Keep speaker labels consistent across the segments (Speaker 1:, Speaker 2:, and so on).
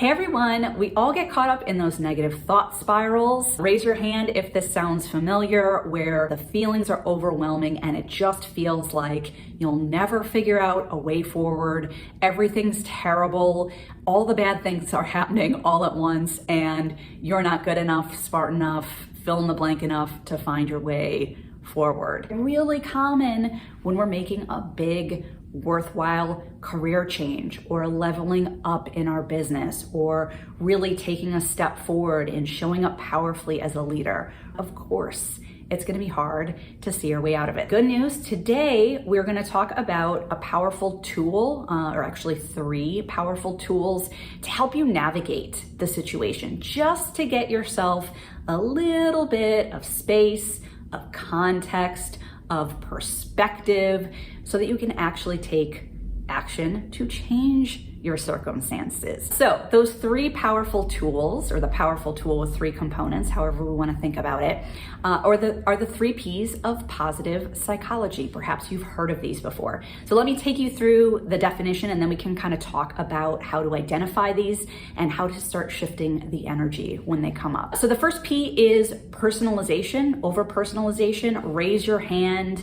Speaker 1: Hey everyone, we all get caught up in those negative thought spirals. Raise your hand if this sounds familiar, where the feelings are overwhelming and it just feels like you'll never figure out a way forward. Everything's terrible. All the bad things are happening all at once and you're not good enough, smart enough, fill in the blank enough to find your way forward. Really common when we're making a big, worthwhile career change or leveling up in our business or really taking a step forward and showing up powerfully as a leader. Of course, it's going to be hard to see our way out of it. Good news, today we're going to talk about a powerful tool, or actually 3 powerful tools to help you navigate the situation, just to get yourself a little bit of space, of context, of perspective, so that you can actually take action to change your circumstances. So those 3 powerful tools, or the powerful tool with 3 components, however we want to think about it, are the 3 P's of positive psychology. Perhaps you've heard of these before. So let me take you through the definition and then we can kind of talk about how to identify these and how to start shifting the energy when they come up. So the first P is personalization, over personalization. Raise your hand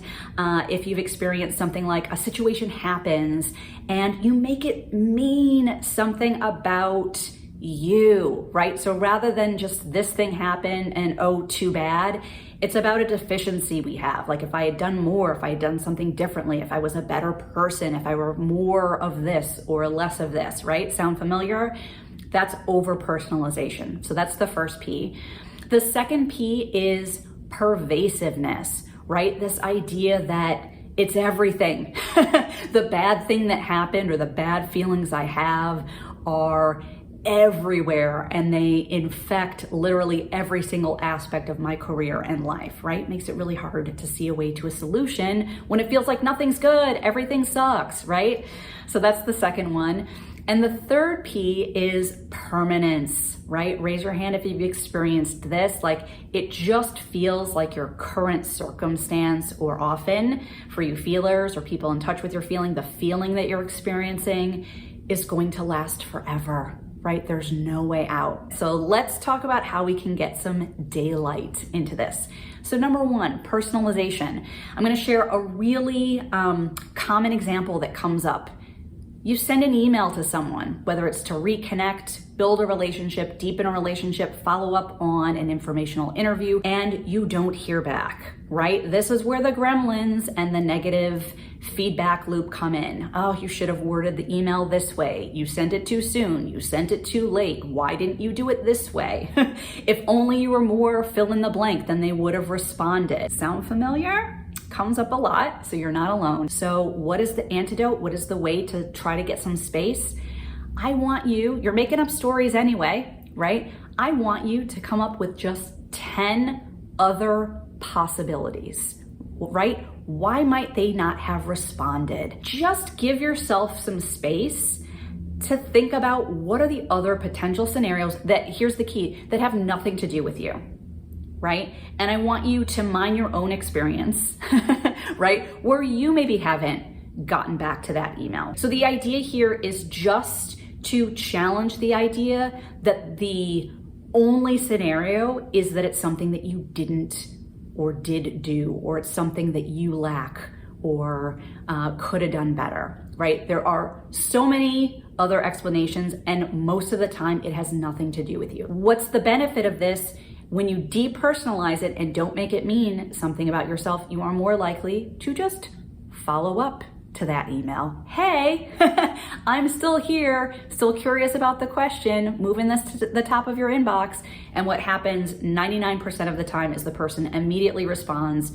Speaker 1: if you've experienced something like a situation happens and you make it mean something about you, right? So rather than just this thing happened and oh, too bad, it's about a deficiency we have. Like if I had done more, if I had done something differently, if I was a better person, if I were more of this or less of this, right? Sound familiar? That's over personalization. So that's the first P. The second P is pervasiveness, right? This idea that it's everything. The bad thing that happened or the bad feelings I have are everywhere and they infect literally every single aspect of my career and life, right? Makes it really hard to see a way to a solution when it feels like nothing's good, everything sucks, right? So that's the second one. And the third P is permanence, right? Raise your hand if you've experienced this. Like it just feels like your current circumstance, or often for you feelers or people in touch with your feeling, the feeling that you're experiencing is going to last forever, right? There's no way out. So let's talk about how we can get some daylight into this. So number 1, personalization. I'm going to share a really common example that comes up. You send an email to someone, whether it's to reconnect, build a relationship, deepen a relationship, follow up on an informational interview, and you don't hear back, right? This is where the gremlins and the negative feedback loop come in. Oh, you should have worded the email this way. You sent it too soon. You sent it too late. Why didn't you do it this way? If only you were more fill in the blank, then they would have responded. Sound familiar? Comes up a lot, so you're not alone. So what is the antidote? What is the way to try to get some space? I want you're making up stories anyway, right? I want you to come up with just 10 other possibilities, right? Why might they not have responded? Just give yourself some space to think about what are the other potential scenarios that, here's the key, that have nothing to do with you. Right? And I want you to mind your own experience, right? Where you maybe haven't gotten back to that email. So the idea here is just to challenge the idea that the only scenario is that it's something that you didn't or did do, or it's something that you lack or could have done better, right? There are so many other explanations and most of the time it has nothing to do with you. What's the benefit of this? When you depersonalize it and don't make it mean something about yourself, you are more likely to just follow up to that email. Hey, I'm still here, still curious about the question, moving this to the top of your inbox. And what happens 99% of the time is the person immediately responds,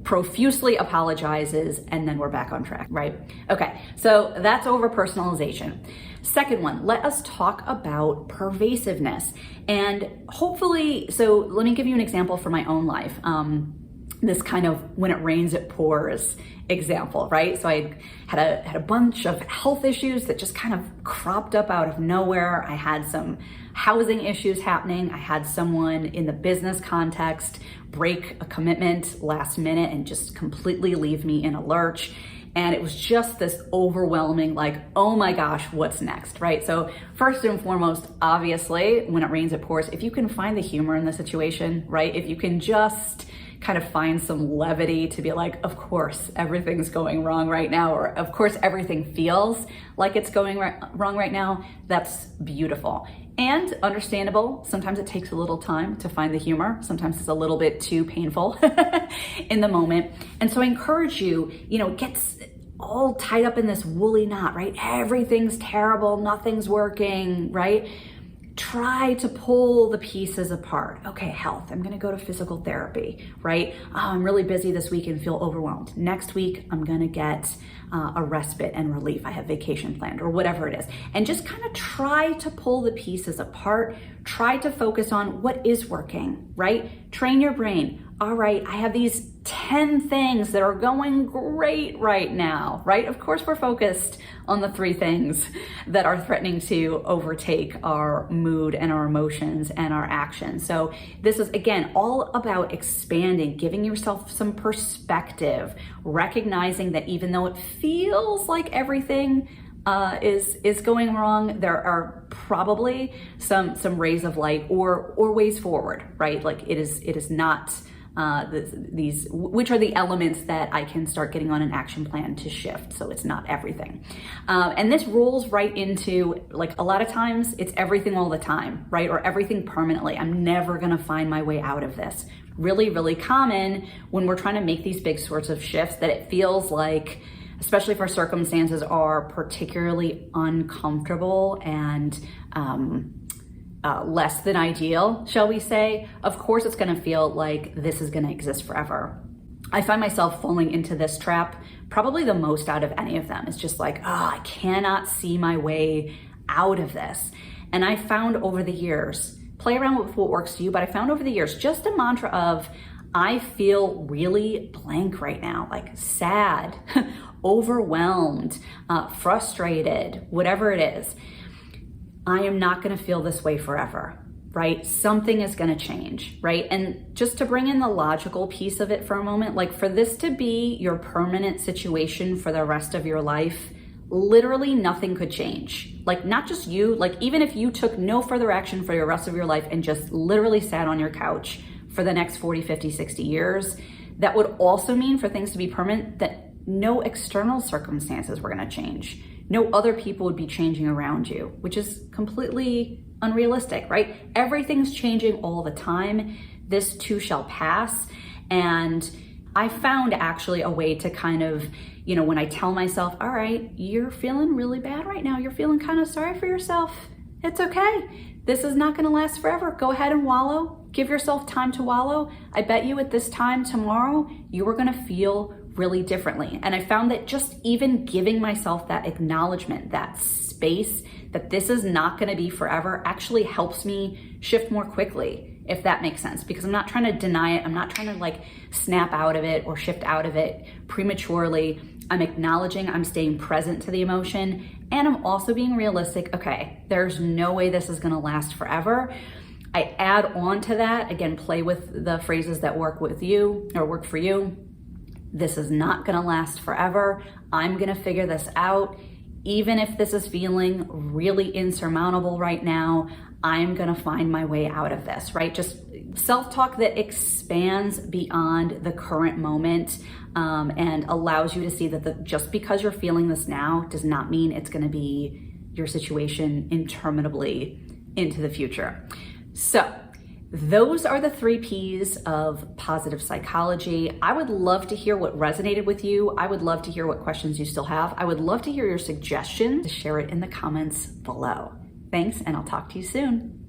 Speaker 1: profusely apologizes, and then we're back on track, right? Okay, so that's over personalization. Second one, let us talk about pervasiveness. And hopefully, so let me give you an example from my own life. This kind of when it rains, it pours example, right? So I had a bunch of health issues that just kind of cropped up out of nowhere. I had some housing issues happening. I had someone in the business context break a commitment last minute and just completely leave me in a lurch. And it was just this overwhelming, like, oh my gosh, what's next, right? So first and foremost, obviously, when it rains, it pours. If you can find the humor in the situation, right? If you can just kind of find some levity to be like, of course, everything's going wrong right now, or of course, everything feels like it's going wrong right now, that's beautiful. And understandable, sometimes it takes a little time to find the humor. Sometimes it's a little bit too painful in the moment. And so I encourage you, it gets all tied up in this woolly knot, right? Everything's terrible, nothing's working, right? Try to pull the pieces apart. Okay, health, I'm gonna go to physical therapy, right? Oh, I'm really busy this week and feel overwhelmed. Next week, I'm gonna get a respite and relief. I have vacation planned or whatever it is. And just kind of try to pull the pieces apart. Try to focus on what is working, right? Train your brain. All right, I have these 10 things that are going great right now, right? Of course, we're focused on the 3 things that are threatening to overtake our mood and our emotions and our actions. So this is, again, all about expanding, giving yourself some perspective, recognizing that even though it feels like everything is going wrong, there are probably some rays of light or ways forward, right? Like it is not these, which are the elements that I can start getting on an action plan to shift. So it's not everything. And this rolls right into, like, a lot of times it's everything all the time, right? Or everything permanently. I'm never gonna find my way out of this. Really, really common when we're trying to make these big sorts of shifts that it feels like, especially if our circumstances are particularly uncomfortable and less than ideal, shall we say, of course it's gonna feel like this is gonna exist forever. I find myself falling into this trap probably the most out of any of them. It's just like, I cannot see my way out of this. And I found over the years, play around with what works for you, but I found over the years just a mantra of, I feel really blank right now, like sad, overwhelmed, frustrated, whatever it is. I am not gonna feel this way forever, right? Something is gonna change, right? And just to bring in the logical piece of it for a moment, like for this to be your permanent situation for the rest of your life, literally nothing could change. Like not just you, like even if you took no further action for the rest of your life and just literally sat on your couch for the next 40, 50, 60 years, that would also mean for things to be permanent that no external circumstances were gonna change. No other people would be changing around you, which is completely unrealistic, right? Everything's changing all the time. This too shall pass. And I found actually a way to kind of, when I tell myself, all right, you're feeling really bad right now. You're feeling kind of sorry for yourself. It's okay. This is not gonna last forever. Go ahead and wallow. Give yourself time to wallow. I bet you at this time tomorrow, you are gonna feel really differently. And I found that just even giving myself that acknowledgement, that space, that this is not gonna be forever, actually helps me shift more quickly, if that makes sense. Because I'm not trying to deny it. I'm not trying to like snap out of it or shift out of it prematurely. I'm acknowledging, I'm staying present to the emotion, and I'm also being realistic. Okay, there's no way this is gonna last forever. I add on to that, again, play with the phrases that work with you or work for you. This is not gonna last forever. I'm gonna figure this out. Even if this is feeling really insurmountable right now, I'm gonna find my way out of this, right? Just self-talk that expands beyond the current moment and allows you to see that just because you're feeling this now does not mean it's gonna be your situation interminably into the future. So, those are the 3 P's of positive psychology. I would love to hear what resonated with you. I would love to hear what questions you still have. I would love to hear your suggestions. Share it in the comments below. Thanks, and I'll talk to you soon.